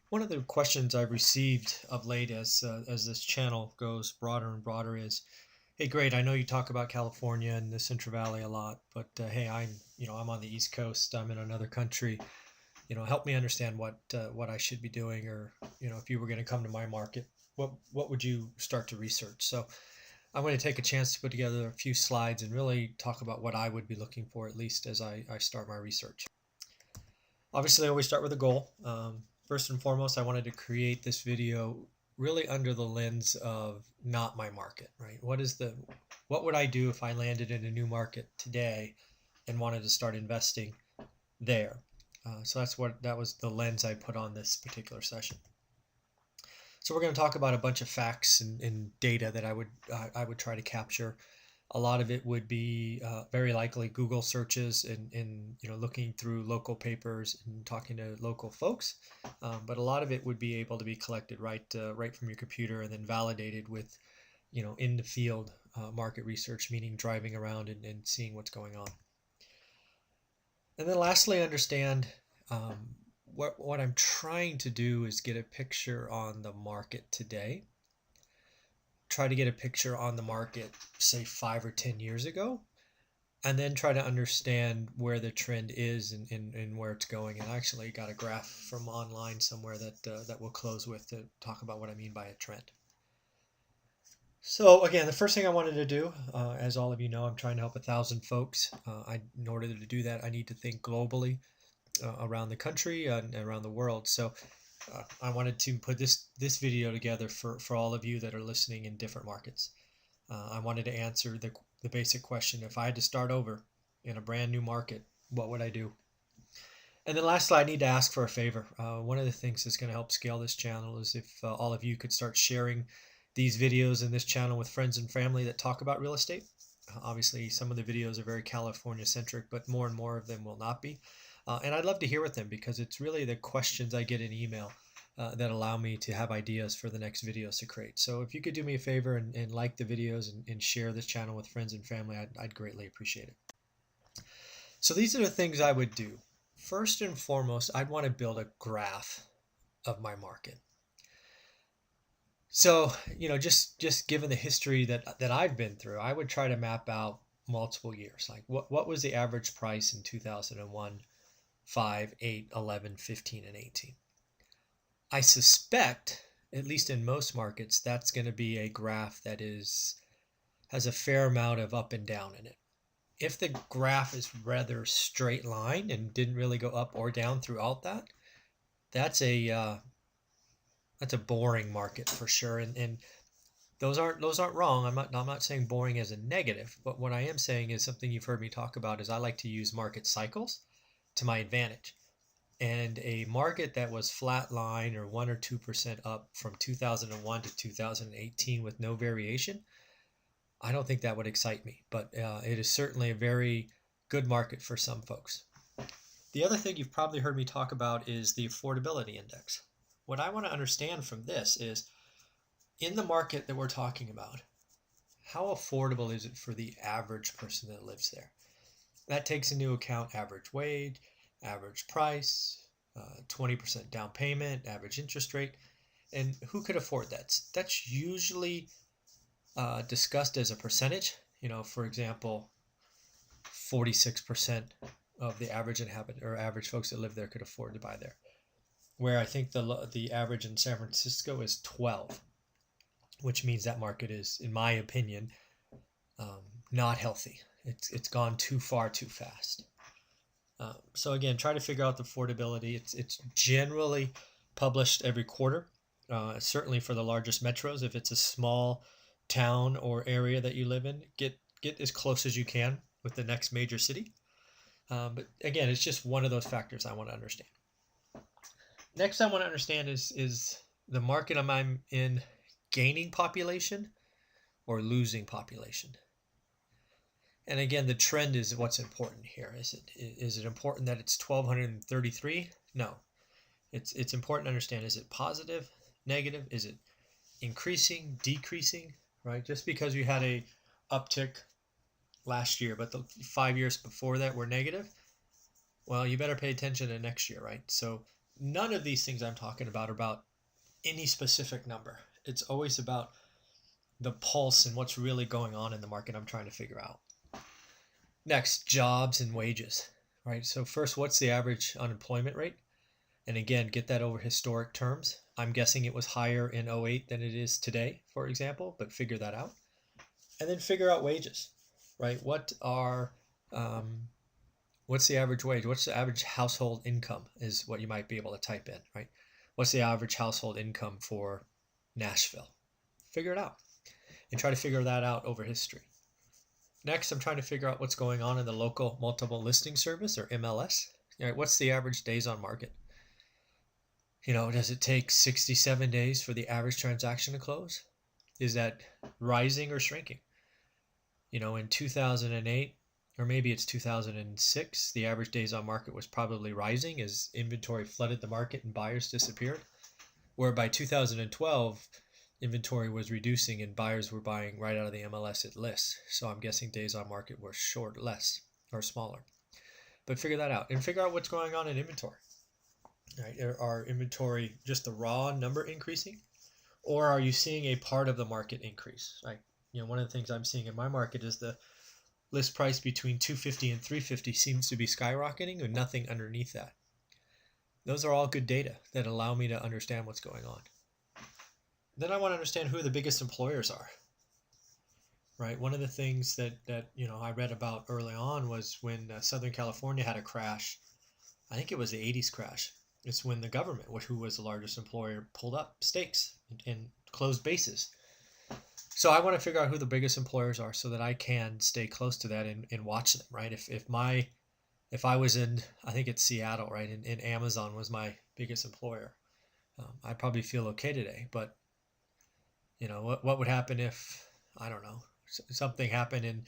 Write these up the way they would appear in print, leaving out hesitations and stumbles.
One of the questions I've received of late as this channel goes broader and broader is, "Hey, great! I know you talk about California and the Central Valley a lot, but hey, I'm on the East Coast. I'm in another country. Help me understand what I should be doing, or if you were going to come to my market, what would you start to research?" So I'm going to take a chance to put together a few slides and really talk about what I would be looking for, at least as I start my research. Obviously, I always start with a goal. First and foremost, I wanted to create this video really under the lens of not my market, right? What would I do if I landed in a new market today and wanted to start investing there? So that was the lens I put on this particular session. So we're going to talk about a bunch of facts and data that I would try to capture. A lot of it would be very likely Google searches and looking through local papers and talking to local folks. But a lot of it would be able to be collected right from your computer and then validated with in the field market research, meaning driving around and seeing what's going on. And then lastly, understand what I'm trying to do is get a picture on the market today. Try to get a picture on the market, say 5 or 10 years ago, and then try to understand where the trend is and where it's going. And I actually got a graph from online somewhere that we'll close with to talk about what I mean by a trend. So again, the first thing I wanted to do, as all of you know, I'm trying to help 1,000 folks. In order to do that, I need to think globally around the country and around the world. So I wanted to put this video together for all of you that are listening in different markets. I wanted to answer the basic question: if I had to start over in a brand new market, what would I do? And then lastly, I need to ask for a favor. One of the things that's going to help scale this channel is if all of you could start sharing these videos in this channel with friends and family that talk about real estate. Obviously, some of the videos are very California centric, but more and more of them will not be. And I'd love to hear with them because it's really the questions I get in email that allow me to have ideas for the next videos to create. So if you could do me a favor and like the videos and share this channel with friends and family, I'd greatly appreciate it. So these are the things I would do. First and foremost, I'd want to build a graph of my market. So, just given the history that I've been through, I would try to map out multiple years. Like what was the average price in 2001, 5, 8, 11, 15, and 18? I suspect, at least in most markets, that's going to be a graph that has a fair amount of up and down in it. If the graph is rather straight line and didn't really go up or down throughout that, that's a boring market for sure. And those aren't wrong. I'm not saying boring as a negative, but what I am saying is something you've heard me talk about is I like to use market cycles to my advantage. And a market that was flat line or 1 or 2% up from 2001 to 2018 with no variation, I don't think that would excite me. But it is certainly a very good market for some folks. The other thing you've probably heard me talk about is the affordability index. What I want to understand from this is, in the market that we're talking about, how affordable is it for the average person that lives there? That takes into account average wage, average price, 20% down payment, average interest rate, and who could afford that? That's usually discussed as a percentage. For example, 46% of the average inhabitant or average folks that live there could afford to buy there. Where I think the average in San Francisco is 12, which means that market is, in my opinion, not healthy. It's gone too far too fast. So again, try to figure out the affordability. It's generally published every quarter, certainly for the largest metros. If it's a small town or area that you live in, get as close as you can with the next major city. But again, it's just one of those factors I want to understand. Next, I want to understand is the market I'm in gaining population or losing population? And again, the trend is what's important here. Is it important that it's 1,233? No. It's important to understand, is it positive, negative? Is it increasing, decreasing, right? Just because you had a uptick last year, but the 5 years before that were negative, well, you better pay attention to next year, right? So none of these things I'm talking about are about any specific number. It's always about the pulse and what's really going on in the market I'm trying to figure out. Next, jobs and wages, right? So first, what's the average unemployment rate? And again, get that over historic terms. I'm guessing it was higher in '08 than it is today, for example, but figure that out. And then figure out wages, right? Um, what's the average wage? What's the average household income is what you might be able to type in, right? What's the average household income for Nashville? Figure it out and try to figure that out over history. Next, I'm trying to figure out what's going on in the local multiple listing service or MLS. Right, what's the average days on market? Does it take 67 days for the average transaction to close? Is that rising or shrinking? In 2008, or maybe it's 2006, the average days on market was probably rising as inventory flooded the market and buyers disappeared. Where by 2012, inventory was reducing and buyers were buying right out of the MLS at list. So I'm guessing days on market were less or smaller. But figure that out and figure out what's going on in inventory. Right? Are inventory just the raw number increasing, or are you seeing a part of the market increase? Like, one of the things I'm seeing in my market is the list price between 250 and 350 seems to be skyrocketing with nothing underneath that. Those are all good data that allow me to understand what's going on. Then I want to understand who the biggest employers are. Right? One of the things that I read about early on was when Southern California had a crash. I think it was the 80s crash. It's when the government, who was the largest employer, pulled up stakes and closed bases. So I want to figure out who the biggest employers are so that I can stay close to that and watch them, right? If I was in, I think it's Seattle, right, and Amazon was my biggest employer, I'd probably feel okay today. But what would happen if, I don't know, something happened and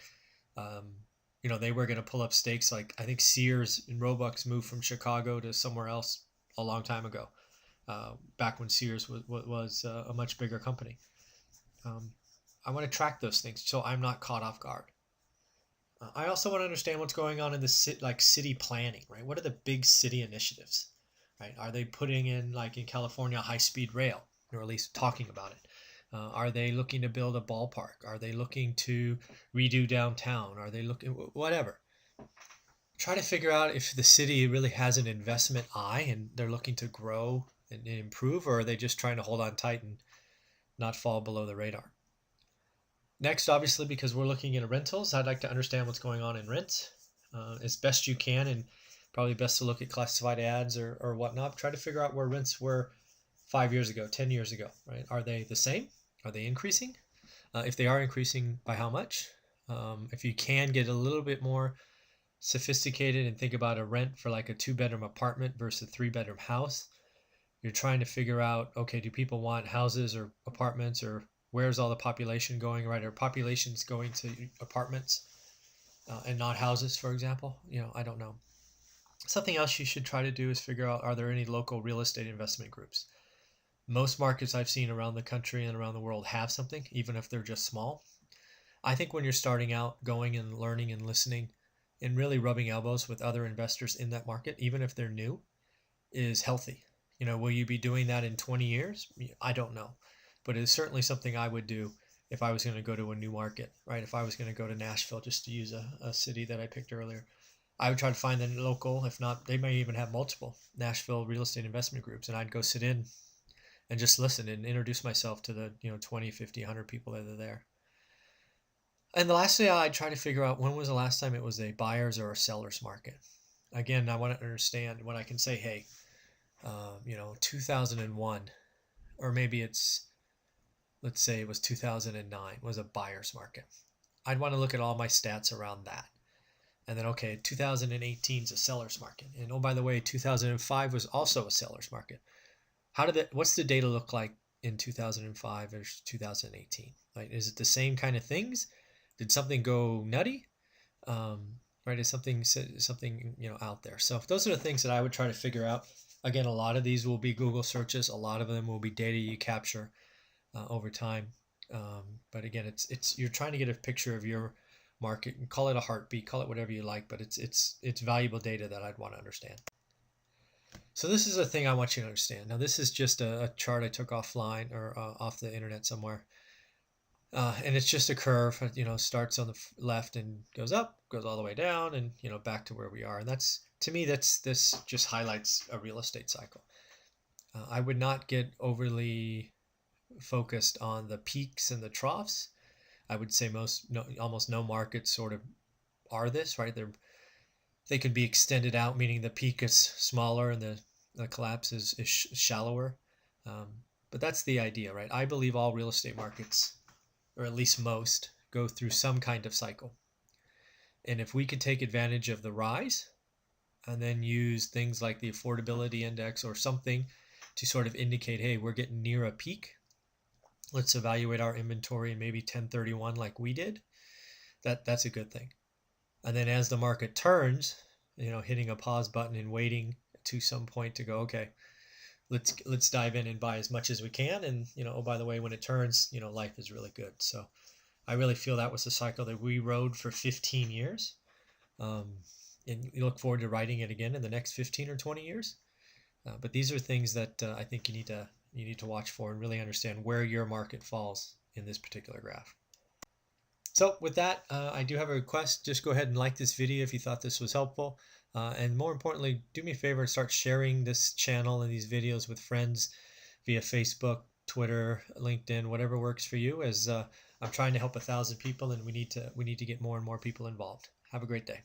they were going to pull up stakes? Like I think Sears and Roebuck's moved from Chicago to somewhere else a long time ago, back when Sears was a much bigger company. I want to track those things so I'm not caught off guard. I also want to understand what's going on in the city planning, right? What are the big city initiatives, right? Are they putting in, like in California, high-speed rail, or at least talking about it? Are they looking to build a ballpark? Are they looking to redo downtown? Are they looking, whatever? Try to figure out if the city really has an investment eye and they're looking to grow and improve, or are they just trying to hold on tight and not fall below the radar? Next, obviously, because we're looking into rentals, I'd like to understand what's going on in rents as best you can, and probably best to look at classified ads or whatnot. Try to figure out where rents were 5 years ago, 10 years ago, right? Are they the same? Are they increasing? If they are increasing, by how much? If you can get a little bit more sophisticated and think about a rent for like a 2-bedroom apartment versus a 3-bedroom house, you're trying to figure out, okay, do people want houses or apartments, or where's all the population going, right? Are populations going to apartments and not houses, for example? I don't know. Something else you should try to do is figure out, are there any local real estate investment groups? Most markets I've seen around the country and around the world have something, even if they're just small. I think when you're starting out, going and learning and listening and really rubbing elbows with other investors in that market, even if they're new, is healthy. Will you be doing that in 20 years? I don't know. But it is certainly something I would do if I was going to go to a new market, right? If I was going to go to Nashville, just to use a city that I picked earlier, I would try to find the local, if not, they may even have multiple Nashville real estate investment groups, and I'd go sit in and just listen and introduce myself to the 20, 50, 100 people that are there. And the last thing I'd try to figure out, when was the last time it was a buyer's or a seller's market? Again, I want to understand when I can say, hey, 2001, or maybe let's say it was 2009, was a buyer's market. I'd want to look at all my stats around that. And then, okay, 2018 is a seller's market. And oh, by the way, 2005 was also a seller's market. What's the data look like in 2005 or 2018? Like, is it the same kind of things? Did something go nutty? Right? Is something out there? So those are the things that I would try to figure out. Again, a lot of these will be Google searches. A lot of them will be data you capture over time. But again, it's you're trying to get a picture of your market, and call it a heartbeat, call it whatever you like, but it's valuable data that I'd want to understand. So this is a thing I want you to understand. Now this is just a chart I took offline or off the internet somewhere. And it's just a curve, starts on the left and goes up, goes all the way down, and back to where we are. And that's, to me, this just highlights a real estate cycle. I would not get overly focused on the peaks and the troughs. I would say almost no markets sort of are this, right? They could be extended out, meaning the peak is smaller and the collapse is shallower. But that's the idea, right? I believe all real estate markets, or at least most, go through some kind of cycle. And if we could take advantage of the rise and then use things like the affordability index or something to sort of indicate, hey, we're getting near a peak, let's evaluate our inventory and maybe 1031 like we did, that's a good thing. And then as the market turns, hitting a pause button and waiting to some point to go, okay, let's dive in and buy as much as we can. And, oh, by the way, when it turns, life is really good. So I really feel that was a cycle that we rode for 15 years. And you look forward to riding it again in the next 15 or 20 years. But these are things that I think you need to watch for and really understand where your market falls in this particular graph. So with that, I do have a request. Just go ahead and like this video if you thought this was helpful. And more importantly, do me a favor and start sharing this channel and these videos with friends via Facebook, Twitter, LinkedIn, whatever works for you, as I'm trying to help 1,000 people, and we need to get more and more people involved. Have a great day.